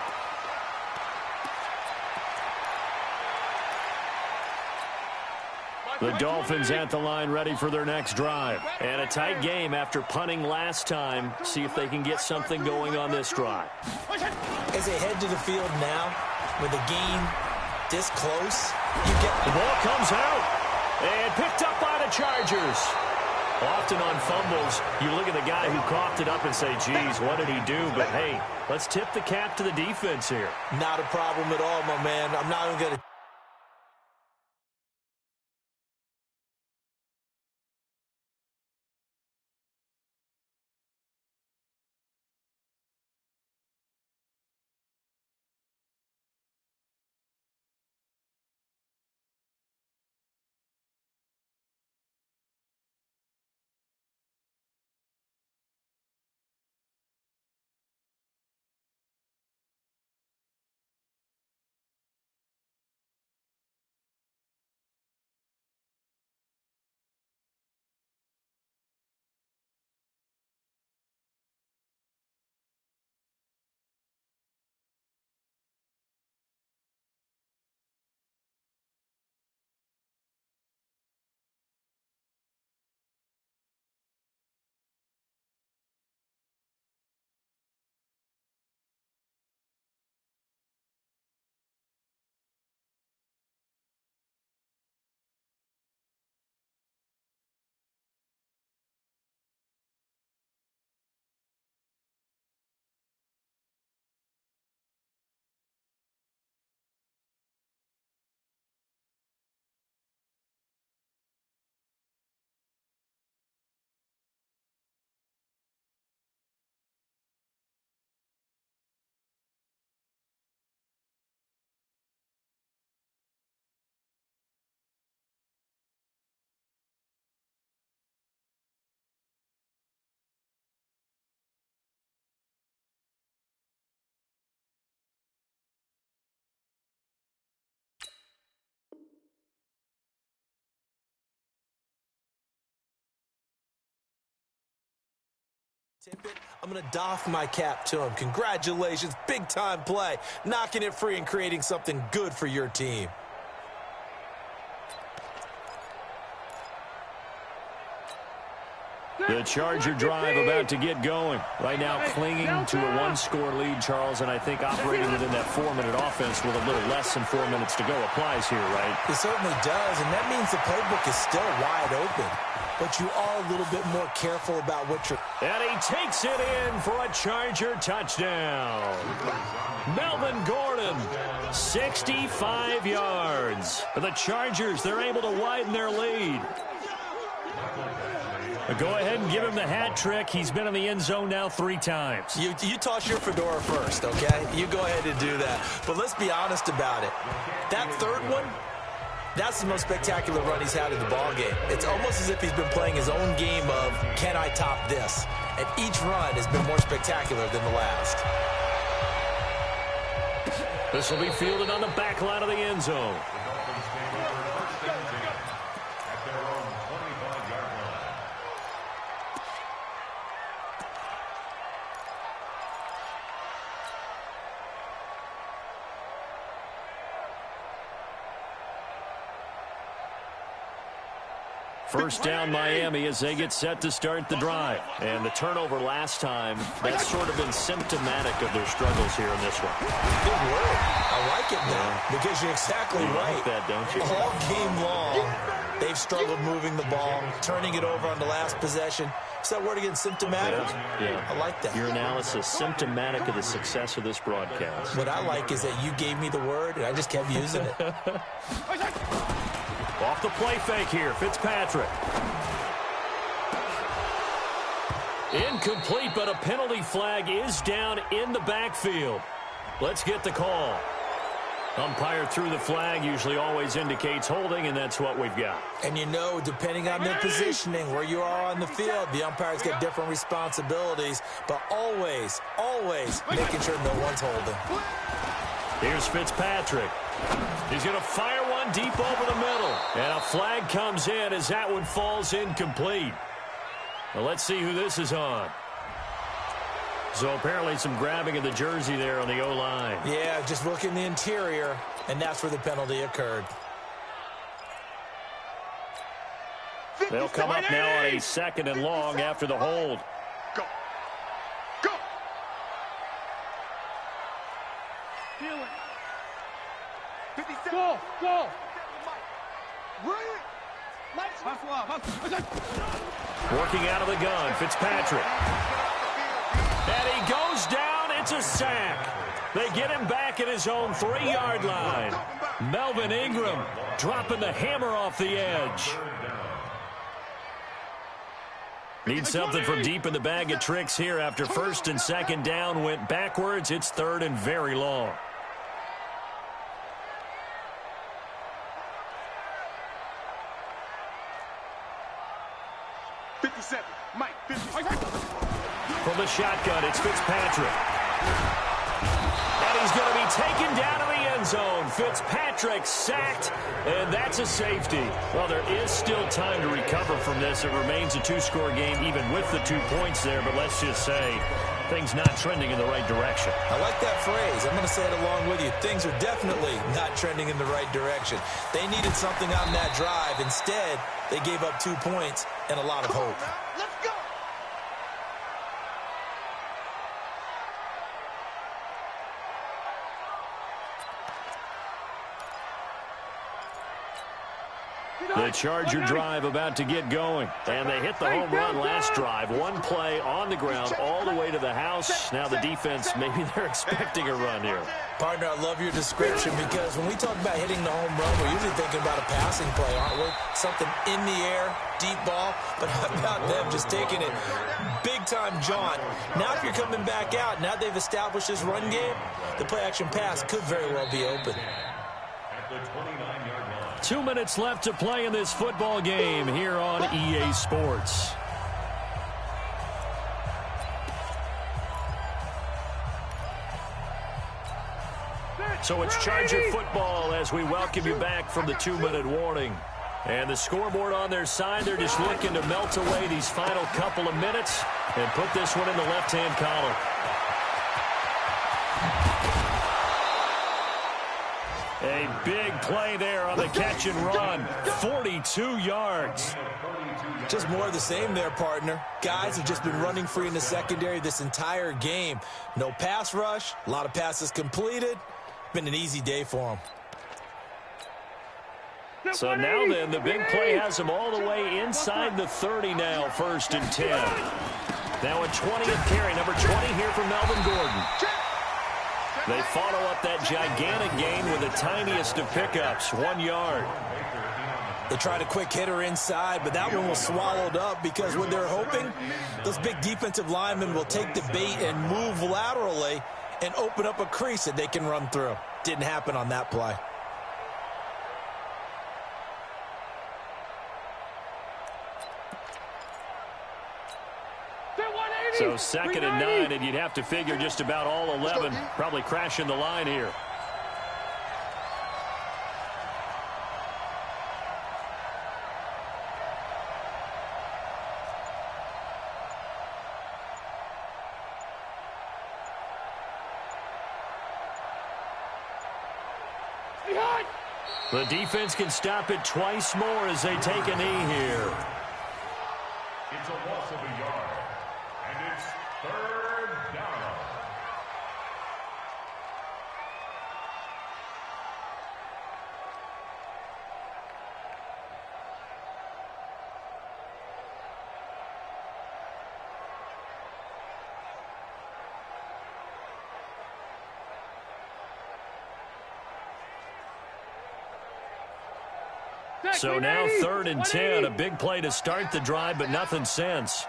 The Dolphins at the line ready for their next drive. And a tight game after punting last time. See if they can get something going on this drive. As they head to the field now, with the game this close, the ball comes out and picked up by the Chargers. Often on fumbles, you look at the guy who coughed it up and say, geez, what did he do? But, hey, let's tip the cap to the defense here. Not a problem at all, my man. I'm not even going to... I'm going to doff my cap to him. Congratulations, big-time play. Knocking it free and creating something good for your team. The Charger drive about to get going. Right now clinging to a one-score lead, Charles, and I think operating within that 4-minute offense with a little less than 4 minutes to go applies here, right? It certainly does, and that means the playbook is still wide open. But you are a little bit more careful about what you're... And he takes it in for a Charger touchdown. Melvin Gordon, 65 yards. The Chargers, they're able to widen their lead. Go ahead and give him the hat trick. He's been in the end zone now 3 times. You toss your fedora first, okay? You go ahead and do that. But let's be honest about it. That third one, that's the most spectacular run he's had in the ballgame. It's almost as if he's been playing his own game of, can I top this? And each run has been more spectacular than the last. This will be fielded on the back line of the end zone. First down Miami as they get set to start the drive. And the turnover last time, that's sort of been symptomatic of their struggles here in this one. Good word. I like it now because you're exactly right. You like that, don't you? All game long, they've struggled moving the ball, turning it over on the last possession. Is that word again, symptomatic? Yeah. I like that. Your analysis, symptomatic of the success of this broadcast. What I like is that you gave me the word, and I just kept using it. Off the play fake here, Fitzpatrick. Incomplete, but a penalty flag is down in the backfield. Let's get the call. Umpire threw the flag, usually always indicates holding, and that's what we've got. And you know, depending on their positioning, where you are on the field, the umpires get different responsibilities, but always, always making sure no one's holding. Here's Fitzpatrick. He's going to fire one one deep over the middle. And a flag comes in as that one falls incomplete. Well, let's see who this is on. So apparently some grabbing of the jersey there on the O-line. Yeah, just look in the interior, and that's where the penalty occurred. They'll come up now on a 2nd and long after the hold. Go. Go. Go. Go. Working out of the gun, Fitzpatrick. And he goes down. It's a sack. They get him back at his own 3-yard line. Melvin Ingram dropping the hammer off the edge. Need something from deep in the bag of tricks here after 1st and 2nd down went backwards. It's 3rd and very long. From the shotgun, it's Fitzpatrick. And he's going to be taken down to the end zone. Fitzpatrick sacked, and that's a safety. Well, there is still time to recover from this. It remains a 2-score game even with the 2 points there, but let's just say things not trending in the right direction. I like that phrase. I'm going to say it along with you. Things are definitely not trending in the right direction. They needed something on that drive. Instead, they gave up 2 points and a lot of hope. Let's go. The Charger drive about to get going. And they hit the home run last drive. 1 play on the ground all the way to the house. Now the defense, maybe they're expecting a run here. Partner, I love your description because when we talk about hitting the home run, we're usually thinking about a passing play, aren't we? Something in the air, deep ball. But how about them just taking it big-time jaunt? Now if you're coming back out, now they've established this run game, the play-action pass could very well be open. At the 29-yard line. 2 minutes left to play in this football game here on EA Sports. So it's Charger football as we welcome you back from the 2-minute warning. And the scoreboard on their side, they're just looking to melt away these final couple of minutes and put this one in the left-hand column. A big play there on the catch and run. 42 yards. Just more of the same there, partner. Guys have just been running free in the secondary this entire game. No pass rush, a lot of passes completed. Been an easy day for them. So now then, the big play has them all the way inside the 30 now, 1st and 10. Now a 20th carry, number 20 here for Melvin Gordon. They follow up that gigantic gain with the tiniest of pickups, 1 yard. They tried a quick hitter inside, but that one was swallowed up because what they're hoping, those big defensive linemen will take the bait and move laterally and open up a crease that they can run through. Didn't happen on that play. So 2nd and 9, and you'd have to figure just about all 11 probably crashing the line here. The defense can stop it twice more as they take a knee here. It's a loss of a yard. And it's 3rd down. So now 3rd and 10, a big play to start the drive, but nothing since.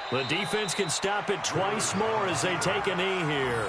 The defense can stop it twice more as they take a knee here.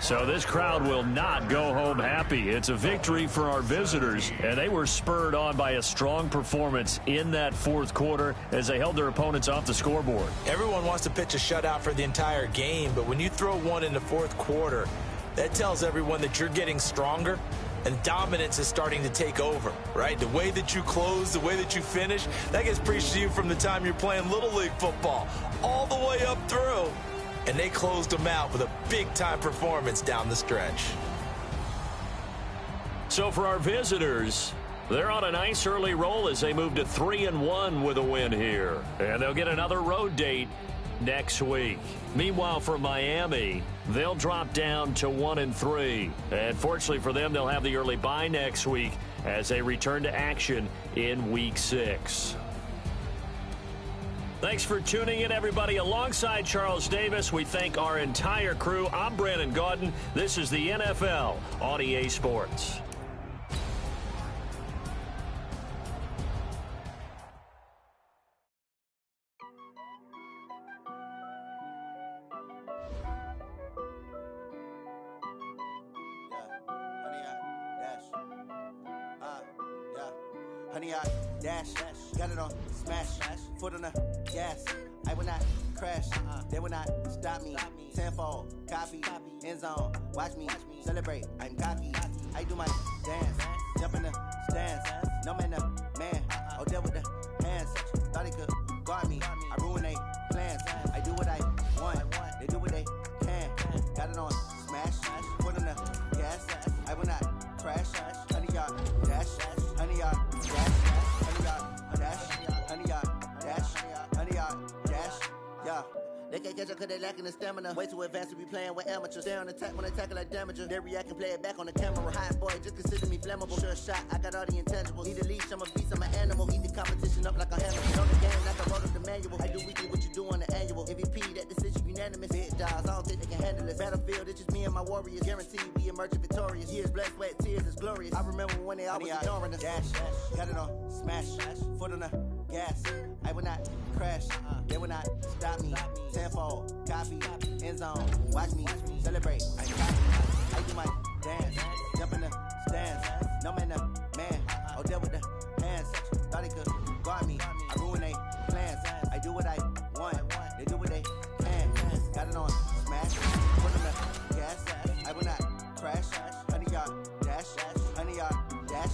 So this crowd will not go home happy. It's a victory for our visitors, and they were spurred on by a strong performance in that fourth quarter as they held their opponents off the scoreboard. Everyone wants to pitch a shutout for the entire game, but when you throw one in the fourth quarter, that tells everyone that you're getting stronger and dominance is starting to take over, right? The way that you close, the way that you finish, that gets preached to you from the time you're playing Little League football all the way up through. And they closed them out with a big-time performance down the stretch. So for our visitors, they're on a nice early roll as they move to 3-1 with a win here. And they'll get another road date next week. Meanwhile, for Miami, they'll drop down to 1-3. And fortunately for them, they'll have the early bye next week as they return to action in Week 6. Thanks for tuning in, everybody. Alongside Charles Davis, we thank our entire crew. I'm Brandon Gaudin. This is the NFL on EA Sports. Honey, I dash, got it on smash, foot on the gas. I will not crash, they will not stop me. Tenfold, copy, end zone, watch me celebrate. I'm cocky, I do my dance, jump in the stands. No man, the man, oh, deal with the hands. Thought he could guard me, I ruin they plans. I do what I want, they do what they can. Got it on smash, foot on the gas. I will not crash, honey, y'all dash, honey, y'all dash, honey, y'all dash, honey, y'all dash, honey, y'all dash, yeah. They can't catch up cause they lacking the stamina. Way too advanced to be playing with amateurs. Stay on attack when they tackle like damager. They react and play it back on the camera. Hot boy, just consider me flammable. Sure shot, I got all the intangibles. Need a leash, I'm a beast, I'm an animal. Eat the competition up like a hammer. On the game like I wrote up the manual. I do weekly what you do on the annual. MVP, that decision unanimous. Big dogs, I don't think they can handle it. Battlefield, it's just me and my warriors. Guaranteed we emerge victorious. Years, blood, sweat, tears, it's glorious. I remember when they always ignoring us. Dash, got it on smash, foot on the gas. I will not crash, they will not stop me. Tenfold, copy, end zone, watch me celebrate. I copy, I do my dance, jump in the stands. No man, the man, oh, deal with the hands. Thought he could guard me, I ruin they plans. I do what I want, they do what they can. Got it on smash, put on the gas. I will not crash, honey, y'all dash, honey, y'all dash,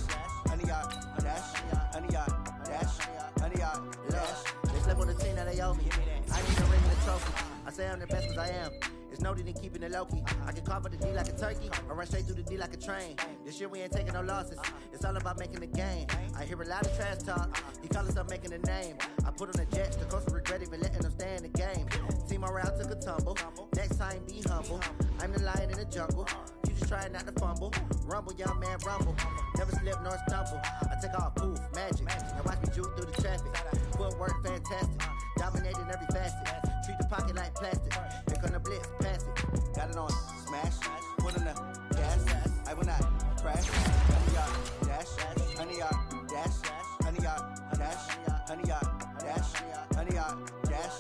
honey, y'all dash, honey, y'all dash, honey, y'all dash. They slept on the team that they owe me. I need a ring and a trophy. I say I'm the best cause I am. It's no need in keeping it low-key. I can carve the D like a turkey. I run straight through the D like a train. This year we ain't taking no losses. It's all about making the game. I hear a lot of trash talk. He call us up making a name. I put on the Jets. The coach regret even letting them stay in the game. Team around took a tumble. Next time be humble. I'm the lion in the jungle. You just try not to fumble. Rumble, young man, rumble. Never slip nor stumble. I take off poof, magic. Now watch me juke through the traffic. Footwork fantastic. Dominating every facet. Treat the pocket like plastic. Here come the blitz, pass it. Got it on smash, foot on the gas. I will not crash. Honey, y'all dash, honey, y'all dash, honey, y'all dash, honey, y'all dash, honey, y'all dash.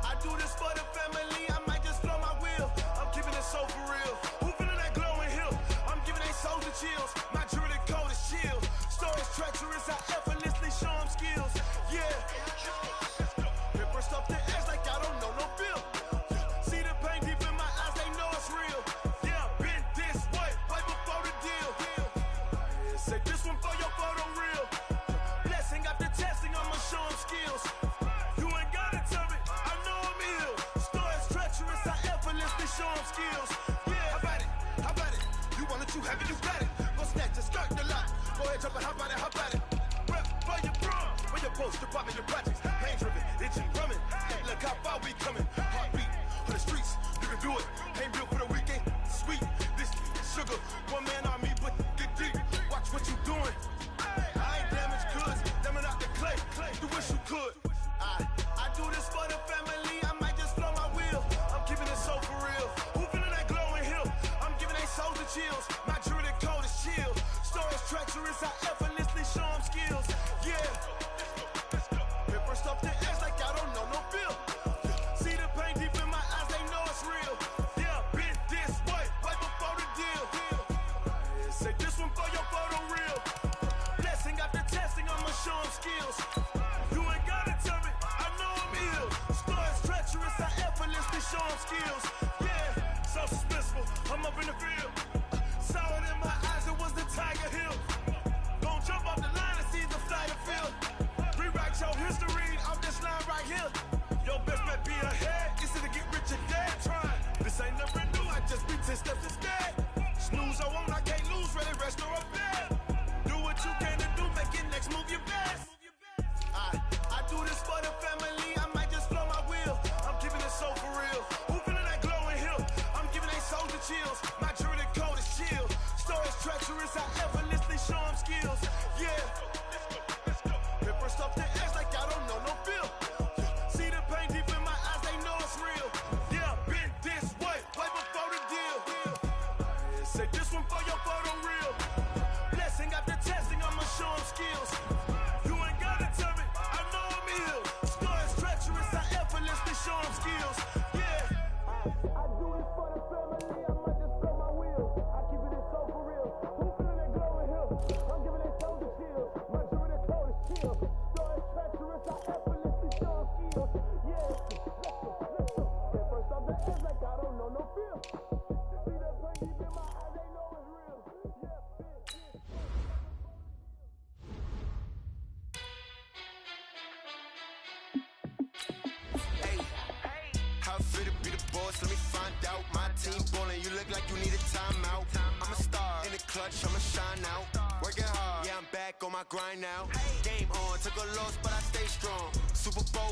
I do this for the family. I might just blow my wheel. I'm keeping it so for real. Who feeling that glowing hill? I'm giving they souls the chills. My jewelry code is chill. Stories treacherous. I effortlessly show them skills. Yeah. They burst off the edge like I don't know no feel. See the pain deep in my eyes. They know it's real. Yeah, been this way right before the deal. Say this one for your photo real. Blessing after testing. I'ma show them skills. You ain't gotta tell me. I know I'm ill. Stories treacherous. I effortlessly show them skills. Yeah, how about it? How about it? You want it, you have it, you got it. Go snatch and skirt the lot. Go ahead, jump and how about it? How about it? Rep for your bro. For your post, department, your projects. Pain driven, itching, drumming. Look how far we coming. Heartbeat for the streets. You can do it. Ain't built for the weekend. Sweet. This sugar. One man army, but get deep. Watch what you doing. I ain't damaged goods. Damn it out the clay. You wish you could. I do this for the family. I might just blow my wheel. I'm keeping it so for real. Who feeling that glowing hill? I'm giving they souls the chills. My jewelry code is chill. Stories treacherous, I effortlessly show them skills. Yeah. Hit first off the edge like I don't know no feel. See the pain deep in my eyes, they know it's real. Yeah, been this way, way before the deal. Say this one for your photo reel. Blessing after testing, I'ma show them skills. You ain't gotta tell me, I know I'm ill. Stories treacherous, I effortlessly show them skills. Yeah, so suspenseful, I'm up in the field. Saw it in my eyes, it was the Tiger Hill. Gon' jump off the line and see the flight of field. Rewrite your history off this line right here. Your best bet be ahead, it's to get rich or dead. Trying, this ain't never new, I just be 10 steps instead. Snooze I won't, I can't lose, ready, rest or up bed. Do what you can to do, make your next move your best. I do this for the family, I might just flow my wheel. I'm keeping it so for real. Who feeling that glowing hill? I'm giving they soldier chills. My jewelry code is chill. Stories treacherous, I effortlessly show them skills. Yeah. Hit first off the edge like I don't know no feel. See the pain deep in my eyes, they know it's real. Yeah, been this way, way before the deal. Say this one for your photo reel. Blessing after testing, I'ma show them skills. You ain't gotta tell me, I know I'm ill. Stories treacherous, I effortlessly show them skills. Yeah. I do this for the family, I might just blow my wheel. I keep it so for real. Who feeling that glowing hill? I'm giving they soldier chills. My jewelry code is chill. Stories treacherous, I effortlessly show them skills. Yeah. Let's go. Hit first off the edge like I don't know no feel. See that pain deep in my eyes, they know it's real. Yeah, how it feel to be the boss? Let me find out. My team ballin', you look like you need a timeout. I'm a star in the clutch, I'ma shine out. Working hard, yeah, I'm back on my grind now. Game on, took a loss, but I stay strong. Super Bowl